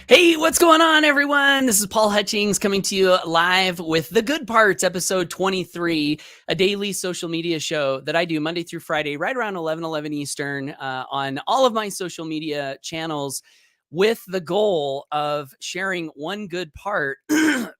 Hey, what's going on, everyone? This is Paul Hutchings coming to you live with The Good Parts, episode 23, a daily social media show that I do Monday through Friday, right around 11 Eastern on all of my social media channels with the goal of sharing one good part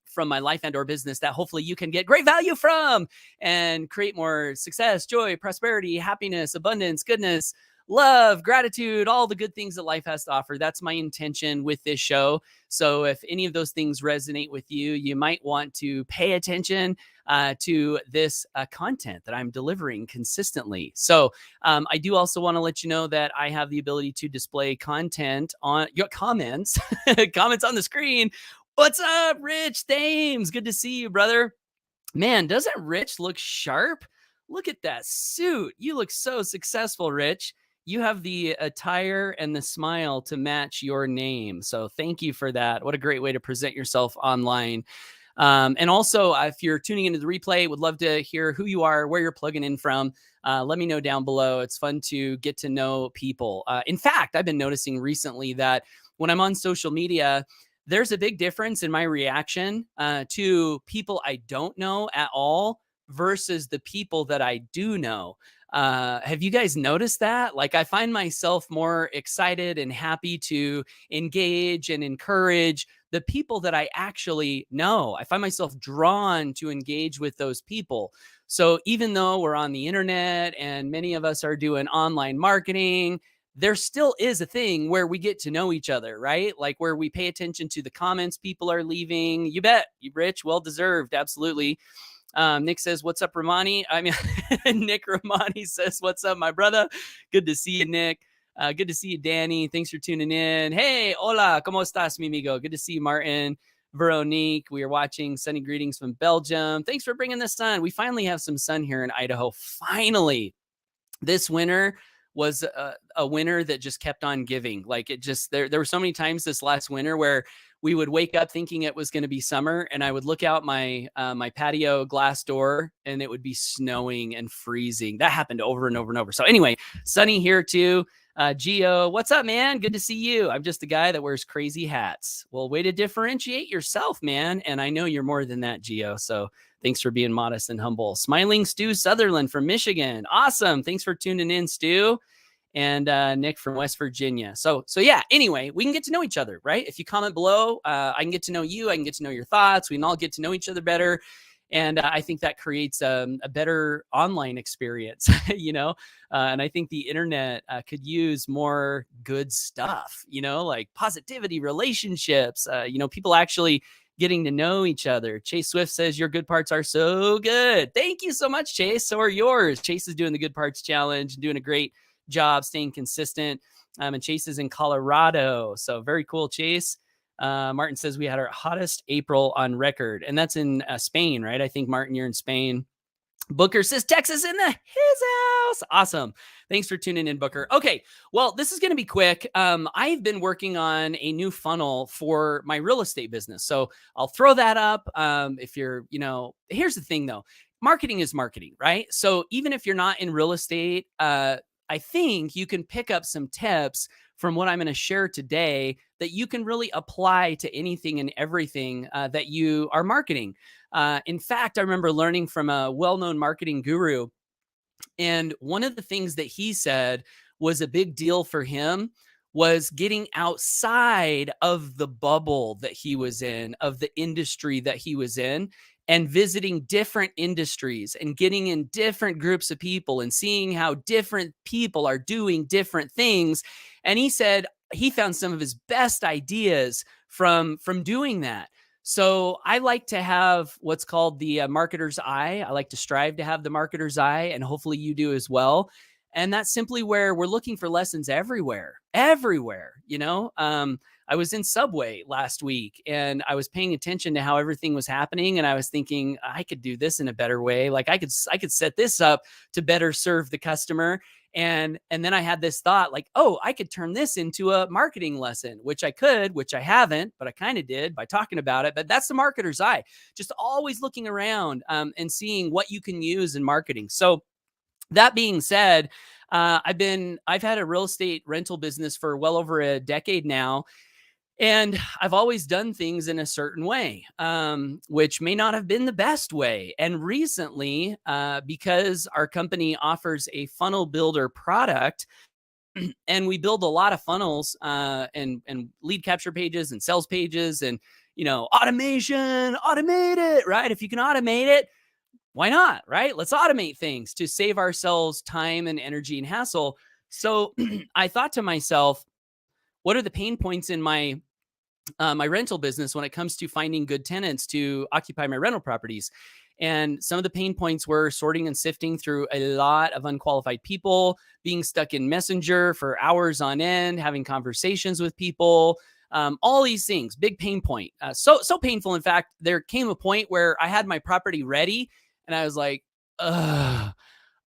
from my life and or business that hopefully you can get great value from and create more success, joy, prosperity, happiness, abundance, goodness, love, gratitude, all the good things that life has to offer. That's my intention with this show. So if any of those things resonate with you, you might want to pay attention to this content that I'm delivering consistently. So I do also want to let you know that I have the ability to display content on your comments, comments on the screen. What's up, Rich Thames? Good to see you, brother. Man, doesn't Rich look sharp? Look at that suit. You look so successful, Rich. You have the attire and the smile to match your name. So thank you for that. What a great way to present yourself online. And also, if you're tuning into the replay, would love to hear who you are, where you're plugging in from. Let me know down below. It's fun to get to know people. In fact, I've been noticing recently that when I'm on social media, there's a big difference in my reaction to people I don't know at all versus the people that I do know. Have you guys noticed that? Like, I find myself more excited and happy to engage and encourage the people that I actually know. I find myself drawn to engage with those people. So even though we're on the internet and many of us are doing online marketing, there still is a thing where we get to know each other, right? Like where we pay attention to the comments people are leaving. You bet, you Rich, well deserved. Absolutely. Nick says, what's up, Romani? I mean, Nick Romani says, what's up, my brother? Good to see you, Nick. Good to see you, Danny. Thanks for tuning in. Hey, hola, ¿cómo estás, mi amigo? Good to see you, Martin. Veronique, we are watching. Sunny greetings from Belgium. Thanks for bringing the sun. We finally have some sun here in Idaho. Finally, this winter was a winter that just kept on giving. Like it just, there were so many times this last winter where we would wake up thinking it was going to be summer, and I would look out my my patio glass door and it would be snowing and freezing. That happened over and over and over. So anyway, sunny here too. Gio, what's up, man? Good to see you. I'm just a guy that wears crazy hats. Well, way to differentiate yourself, man. And I know you're more than that, Gio. So thanks for being modest and humble. Smiling Stu Sutherland from Michigan. Awesome. Thanks for tuning in, Stu. And Nick from West Virginia. So yeah, anyway, we can get to know each other, right? If you comment below, I can get to know you. I can get to know your thoughts. We can all get to know each other better. And I think that creates a better online experience, you know? And I think the internet could use more good stuff, you know, like positivity, relationships, you know, people actually getting to know each other. Chase Swift says, your good parts are so good. Thank you so much, Chase. So are yours. Chase is doing the Good Parts Challenge and doing a great job staying consistent. And Chase is in Colorado. So very cool, Chase. Martin says we had our hottest April on record, and that's in Spain, right? I think, Martin, you're in Spain. Booker says Texas in his house. Awesome. Thanks for tuning in, Booker. Okay, well, this is going to be quick. I've been working on a new funnel for my real estate business. So I'll throw that up. If you're, you know, here's the thing though. Marketing is marketing, right? So even if you're not in real estate, I think you can pick up some tips from what I'm going to share today that you can really apply to anything and everything that you are marketing. In fact, I remember learning from a well-known marketing guru, and one of the things that he said was a big deal for him was getting outside of the bubble that he was in, of the industry that he was in, and visiting different industries and getting in different groups of people and seeing how different people are doing different things. And he said he found some of his best ideas from doing that. So I like to have what's called the marketer's eye. I like to strive to have the marketer's eye, and hopefully you do as well. And that's simply where we're looking for lessons everywhere, you know. I was in Subway last week and I was paying attention to how everything was happening. And I was thinking, I could do this in a better way. Like I could set this up to better serve the customer. And then I had this thought like, oh, I could turn this into a marketing lesson, which I could, which I haven't, but I kind of did by talking about it. But that's the marketer's eye, just always looking around and seeing what you can use in marketing. So that being said, I've had a real estate rental business for well over a decade now. And I've always done things in a certain way, which may not have been the best way. And recently, because our company offers a funnel builder product, and we build a lot of funnels and lead capture pages and sales pages and automation, automate it, right? If you can automate it, why not, right? Let's automate things to save ourselves time and energy and hassle. So I thought to myself, what are the pain points in my rental business when it comes to finding good tenants to occupy my rental properties? And some of the pain points were sorting and sifting through a lot of unqualified people, being stuck in Messenger for hours on end, having conversations with people, all these things, big pain point. So painful. In fact, there came a point where I had my property ready and I was like, ugh,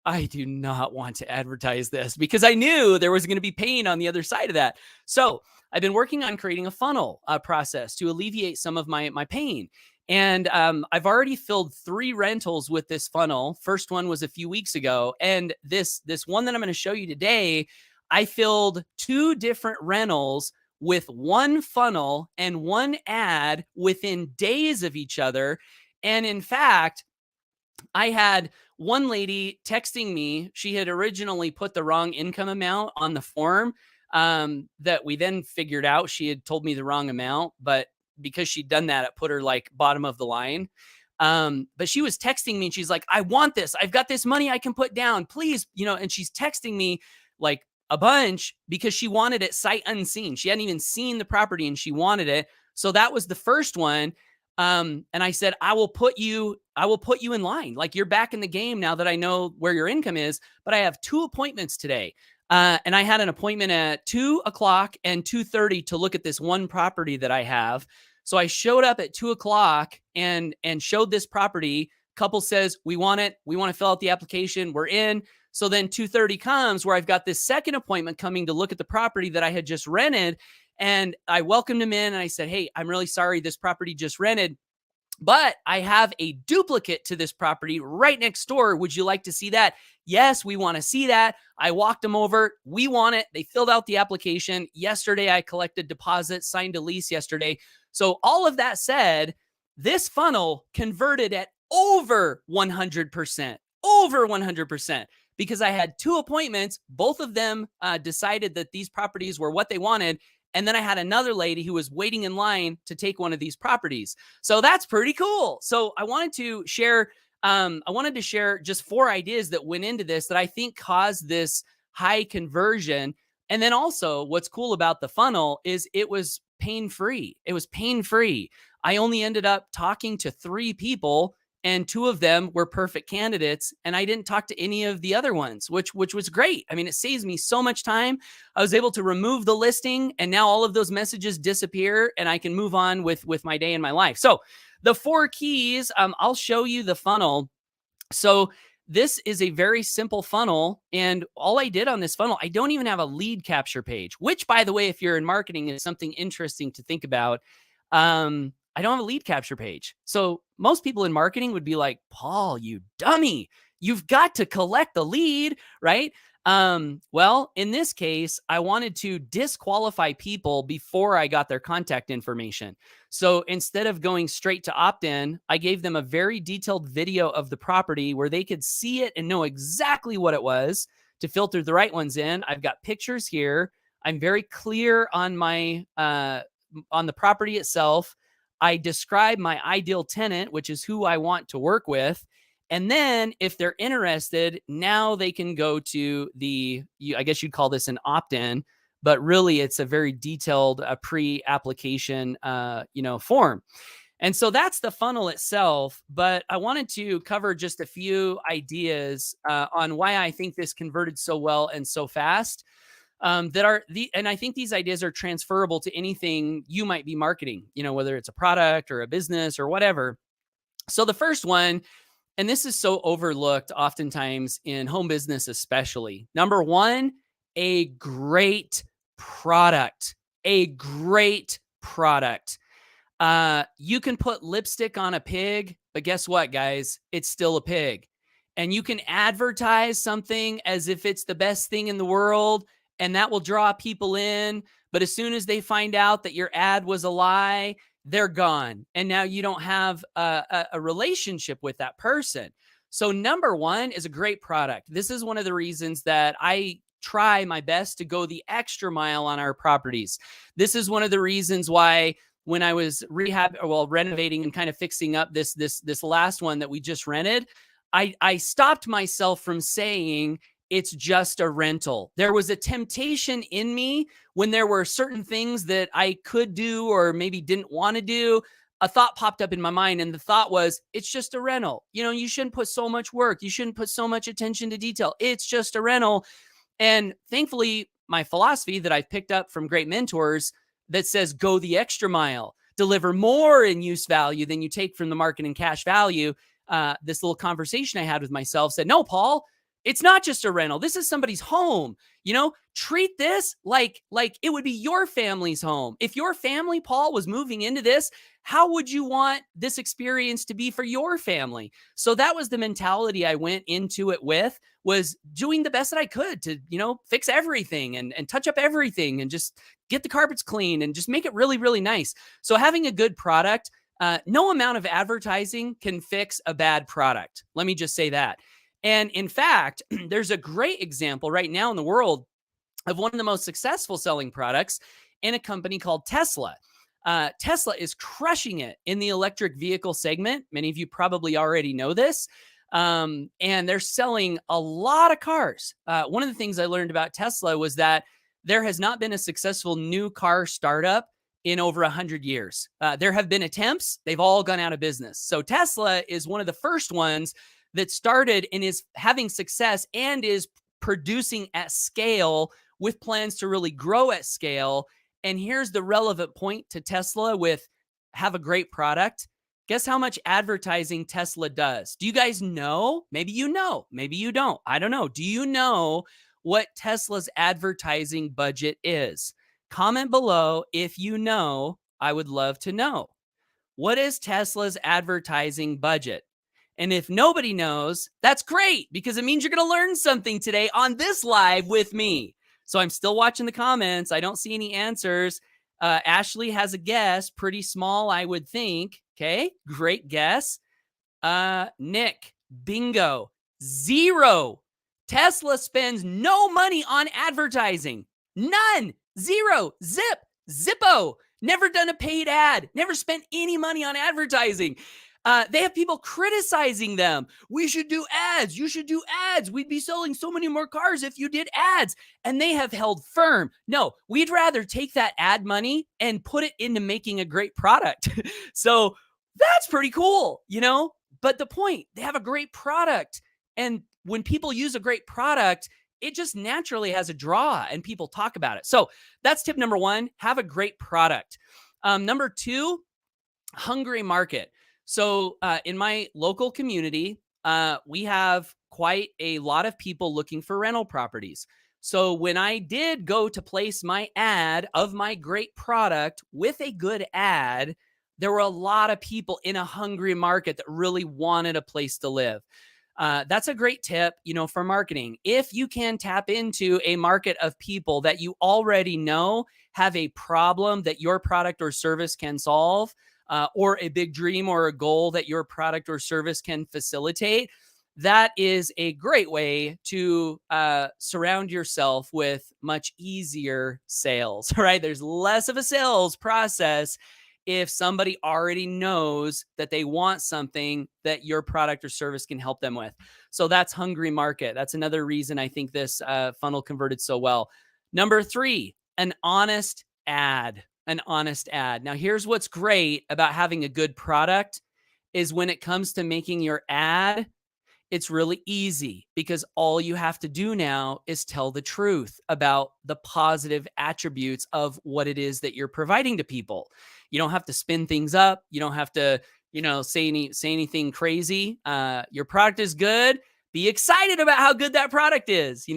I do not want to advertise this, because I knew there was going to be pain on the other side of that. So I've been working on creating a funnel process to alleviate some of my pain. And I've already filled 3 rentals with this funnel. First one was a few weeks ago. And this one that I'm going to show you today, I filled 2 different rentals with one funnel and one ad within days of each other. And in fact, I had one lady texting me. She had originally put the wrong income amount on the form, that we then figured out she had told me the wrong amount, but because she'd done that, it put her like bottom of the line. But she was texting me and she's like, I want this. I've got this money I can put down, please. And she's texting me like a bunch because she wanted it sight unseen. She hadn't even seen the property and she wanted it. So that was the first one. And I said, I will put you in line. Like, you're back in the game now that I know where your income is. But I have 2 appointments today. And I had an appointment at 2:00 and 2:30 to look at this one property that I have. So I showed up at 2:00 and showed this property. Couple says, we want it. We want to fill out the application. We're in. So then 2:30 comes where I've got this second appointment coming to look at the property that I had just rented. And I welcomed him in and I said, hey, I'm really sorry, this property just rented, but I have a duplicate to this property right next door. Would you like to see that? Yes, we want to see that. I walked them over. We want it. They filled out the application. Yesterday, I collected deposit, signed a lease yesterday. So all of that said, this funnel converted at over 100%, over 100%, because I had 2 appointments. Both of them decided that these properties were what they wanted. And then I had another lady who was waiting in line to take one of these properties. So that's pretty cool. So I wanted to share just 4 ideas that went into this that I think caused this high conversion. And then also, what's cool about the funnel is it was pain-free. It was pain-free. I only ended up talking to 3 people, and 2 of them were perfect candidates. And I didn't talk to any of the other ones, which was great. I mean, it saves me so much time. I was able to remove the listing, and now all of those messages disappear and I can move on with my day and my life. So the 4 keys, I'll show you the funnel. So this is a very simple funnel. And all I did on this funnel, I don't even have a lead capture page, which, by the way, if you're in marketing, is something interesting to think about. I don't have a lead capture page. So most people in marketing would be like, Paul, you dummy, you've got to collect the lead, right? Well, in this case, I wanted to disqualify people before I got their contact information. So instead of going straight to opt-in, I gave them a very detailed video of the property where they could see it and know exactly what it was to filter the right ones in. I've got pictures here. I'm very clear on on the property itself. I describe my ideal tenant, which is who I want to work with. And then if they're interested, now they can go to I guess you'd call this an opt-in, but really it's a very detailed pre-application, form. And so that's the funnel itself. But I wanted to cover just a few ideas on why I think this converted so well and so fast. And I think these ideas are transferable to anything you might be marketing, whether it's a product or a business or whatever. So the first one, and this is so overlooked oftentimes in home business, especially. Number 1, a great product. A great product. You can put lipstick on a pig, but guess what, guys? It's still a pig. And you can advertise something as if it's the best thing in the world, and that will draw people in. But as soon as they find out that your ad was a lie, they're gone. And now you don't have a relationship with that person. So number one is a great product. This is one of the reasons that I try my best to go the extra mile on our properties. This is one of the reasons why when I was renovating and kind of fixing up this last one that we just rented, I stopped myself from saying it's just a rental. There was a temptation in me when there were certain things that I could do or maybe didn't want to do. A thought popped up in my mind, and the thought was, it's just a rental. You shouldn't put so much work. You shouldn't put so much attention to detail. It's just a rental. And thankfully, my philosophy that I've picked up from great mentors that says go the extra mile, deliver more in use value than you take from the market and cash value. This little conversation I had with myself said, no, Paul, it's not just a rental. This is somebody's home. Treat this like it would be your family's home. If your family, Paul, was moving into this, how would you want this experience to be for your family? So that was the mentality I went into it with, was doing the best that I could to, fix everything and touch up everything and just get the carpets clean and just make it really, really nice. So having a good product, no amount of advertising can fix a bad product. Let me just say that. And in fact, there's a great example right now in the world of one of the most successful selling products in a company called Tesla. Tesla is crushing it in the electric vehicle segment. Many of you probably already know this. And they're selling a lot of cars. One of the things I learned about Tesla was that there has not been a successful new car startup in over 100 years. There have been attempts. They've all gone out of business. So Tesla is one of the first ones that started and is having success and is producing at scale with plans to really grow at scale. And here's the relevant point to Tesla with have a great product. Guess how much advertising Tesla does? Do you guys know? Maybe you know, maybe you don't. I don't know. Do you know what Tesla's advertising budget is? Comment below if you know. I would love to know. What is Tesla's advertising budget? And if nobody knows, that's great, because it means you're going to learn something today on this live with me. So I'm still watching the comments. I don't see any answers. Ashley has a guess, pretty small, I would think. Okay, great guess. Nick, bingo, 0. Tesla spends no money on advertising. None, 0, zippo. Never done a paid ad, never spent any money on advertising. They have people criticizing them. We should do ads. You should do ads. We'd be selling so many more cars if you did ads. And they have held firm. No, we'd rather take that ad money and put it into making a great product. So that's pretty cool, But the point, they have a great product. And when people use a great product, it just naturally has a draw and people talk about it. So that's tip number 1, have a great product. Number 2, hungry market. So in my local community, we have quite a lot of people looking for rental properties. So when I did go to place my ad of my great product with a good ad, there were a lot of people in a hungry market that really wanted a place to live. That's a great tip, for marketing. If you can tap into a market of people that you already know have a problem that your product or service can solve, or a big dream or a goal that your product or service can facilitate, that is a great way to surround yourself with much easier sales, right? There's less of a sales process if somebody already knows that they want something that your product or service can help them with. So that's hungry market. That's another reason I think this funnel converted so well. Number 3, an honest ad. An honest ad. Now, here's what's great about having a good product is when it comes to making your ad, it's really easy because all you have to do now is tell the truth about the positive attributes of what it is that you're providing to people. You don't have to spin things up. You don't have to, say anything crazy. Your product is good. Be excited about how good that product is.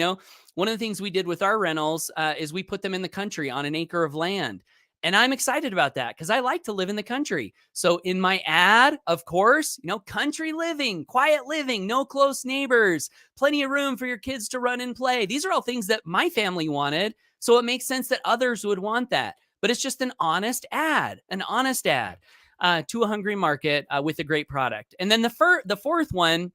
One of the things we did with our rentals is we put them in the country on an acre of land. And I'm excited about that because I like to live in the country. So in my ad, of course, country living, quiet living, no close neighbors, plenty of room for your kids to run and play. These are all things that my family wanted. So it makes sense that others would want that. But it's just an honest ad to a hungry market with a great product. And then the fourth one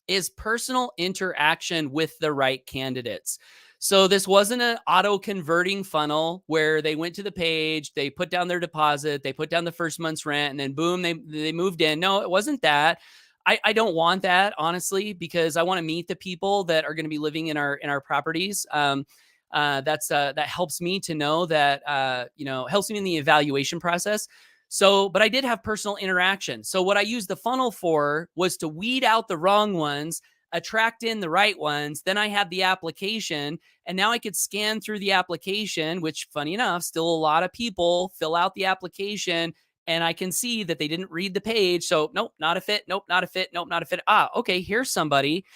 is personal interaction with the right candidates. So this wasn't an auto converting funnel where they went to the page, they put down their deposit, they put down the first month's rent, and then boom, they moved in. No, it wasn't that. I don't want that, honestly, because I want to meet the people that are going to be living in our properties. That helps me to know that helps me in the evaluation process. So, but I did have personal interaction. So what I used the funnel for was to weed out the wrong ones, attract in the right ones. Then I had the application, and now I could scan through the application, which funny enough, still a lot of people fill out the application and I can see that they didn't read the page. So nope, not a fit. Nope, not a fit. Nope, not a fit. Okay, here's somebody.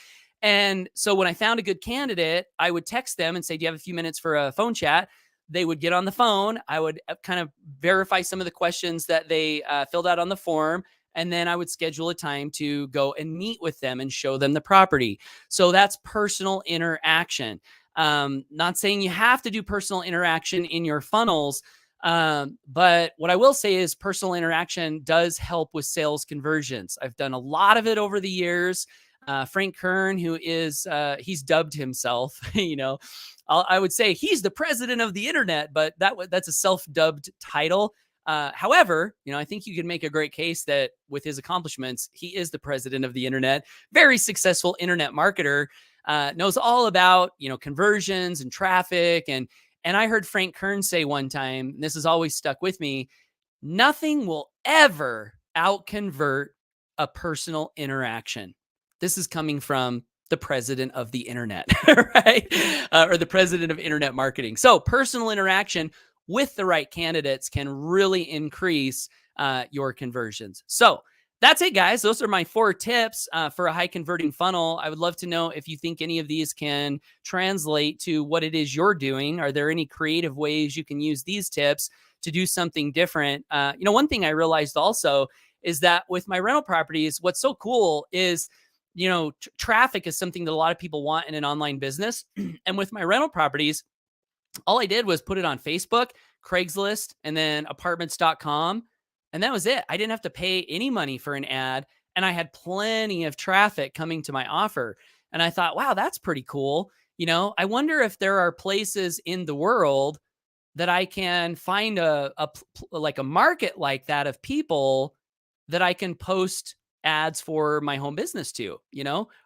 And so when I found a good candidate, I would text them and say, do you have a few minutes for a phone chat? They would get on the phone. I would kind of verify some of the questions that they filled out on the form. And then I would schedule a time to go and meet with them and show them the property. So that's personal interaction. Not saying you have to do personal interaction in your funnels. But what I will say is personal interaction does help with sales conversions. I've done a lot of it over the years. Frank Kern, who is, he's dubbed himself, I would say he's the president of the internet, but that's a self-dubbed title. However, I think you can make a great case that with his accomplishments, he is the president of the internet, very successful internet marketer, knows all about, conversions and traffic. And I heard Frank Kern say one time, and this has always stuck with me, nothing will ever out-convert a personal interaction. This is coming from the president of the internet, right? Or the president of internet marketing. So personal interaction with the right candidates can really increase your conversions. So that's it, guys. Those are my 4 tips for a high converting funnel. I would love to know if you think any of these can translate to what it is you're doing. Are there any creative ways you can use these tips to do something different? One thing I realized also is that with my rental properties, what's so cool is traffic is something that a lot of people want in an online business. And with my rental properties, all I did was put it on Facebook, Craigslist, and then apartments.com. And that was it. I didn't have to pay any money for an ad. And I had plenty of traffic coming to my offer. And I thought, wow, that's pretty cool. I wonder if there are places in the world that I can find a market like that of people that I can post ads for my home business to.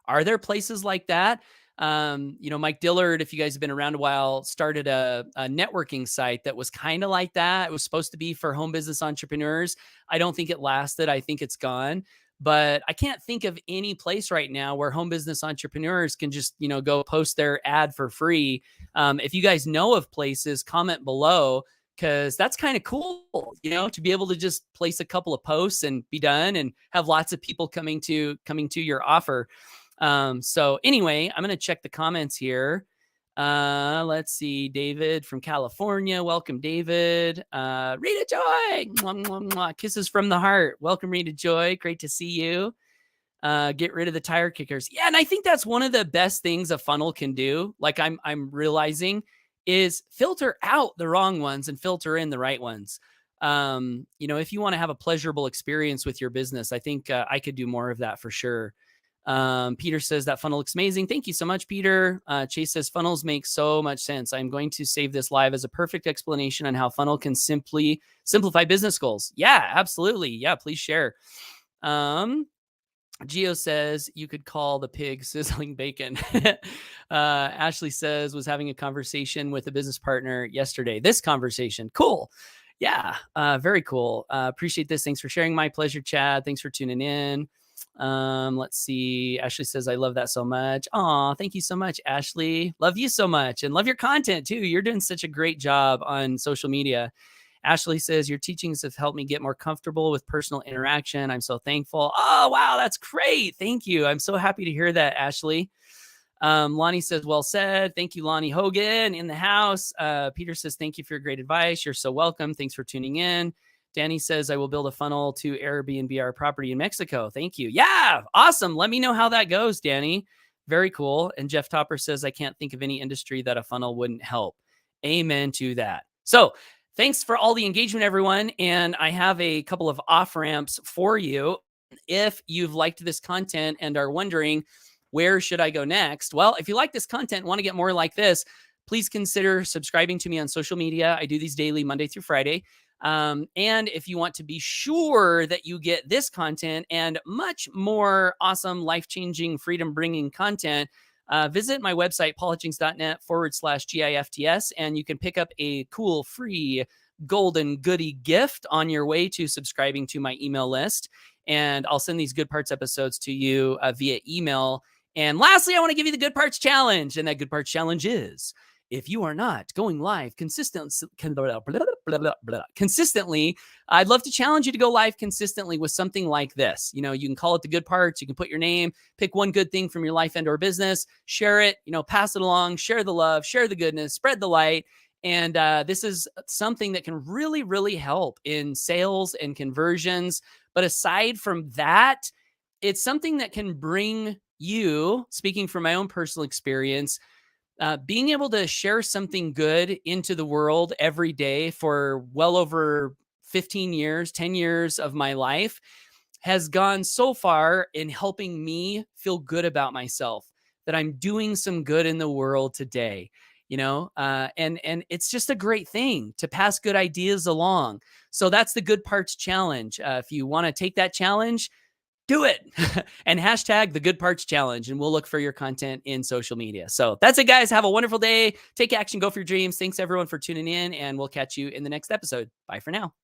Are there places like that? Mike Dillard, if you guys have been around a while, started a networking site that was kind of like that. It was supposed to be for home business entrepreneurs. I don't think it lasted. I think it's gone. But I can't think of any place right now where home business entrepreneurs can just, go post their ad for free. If you guys know of places, comment below, because that's kind of cool, to be able to just place a couple of posts and be done and have lots of people coming to your offer. So anyway, I'm going to check the comments here. Let's see. David from California. Welcome, David. Rita Joy. Mwah, mwah, mwah. Kisses from the heart. Welcome, Rita Joy. Great to see you. Get rid of the tire kickers. Yeah. And I think that's one of the best things a funnel can do. Like I'm realizing is filter out the wrong ones and filter in the right ones. If you want to have a pleasurable experience with your business, I think I could do more of that for sure. Peter says that funnel looks amazing. Thank you so much, Peter. Chase says funnels make so much sense. I'm going to save this live as a perfect explanation on how funnel can simplify business goals. Yeah, absolutely. Yeah, please share. Geo says you could call the pig sizzling bacon. Ashley says was having a conversation with a business partner yesterday. This conversation. Cool. Yeah. Very cool. Appreciate this. Thanks for sharing. My pleasure, Chad. Thanks for tuning in. Let's see. Ashley says, I love that so much. Aw, thank you so much, Ashley. Love you so much and love your content too. You're doing such a great job on social media. Ashley says, your teachings have helped me get more comfortable with personal interaction. I'm so thankful. Oh, wow. That's great. Thank you. I'm so happy to hear that, Ashley. Lonnie says, well said. Thank you, Lonnie Hogan in the house. Peter says, thank you for your great advice. You're so welcome. Thanks for tuning in. Danny says, I will build a funnel to Airbnb our property in Mexico. Thank you. Yeah, awesome. Let me know how that goes, Danny. Very cool. And Jeff Topper says, I can't think of any industry that a funnel wouldn't help. Amen to that. So thanks for all the engagement, everyone. And I have a couple of off ramps for you. If you've liked this content and are wondering, where should I go next? Well, if you like this content and want to get more like this, please consider subscribing to me on social media. I do these daily, Monday through Friday. And if you want to be sure that you get this content and much more awesome, life changing, freedom bringing content, visit my website, paulhutchings.net/GIFTS, and you can pick up a cool free golden goodie gift on your way to subscribing to my email list. And I'll send these Good Parts episodes to you via email. And lastly, I want to give you the Good Parts Challenge. And that Good Parts Challenge is, if you are not going live consistently, I'd love to challenge you to go live consistently with something like this. You can call it the Good Parts. You can put your name, pick one good thing from your life and or business, share it, pass it along, share the love, share the goodness, spread the light. And this is something that can really, really help in sales and conversions. But aside from that, it's something that can bring you, speaking from my own personal experience, being able to share something good into the world every day for well over 15 years, 10 years of my life has gone so far in helping me feel good about myself, that I'm doing some good in the world today, and it's just a great thing to pass good ideas along. So that's the Good Parts Challenge. If you want to take that challenge, do it and hashtag the Good Parts Challenge, and we'll look for your content in social media. So that's it, guys. Have a wonderful day. Take action. Go for your dreams. Thanks, everyone, for tuning in, and we'll catch you in the next episode. Bye for now.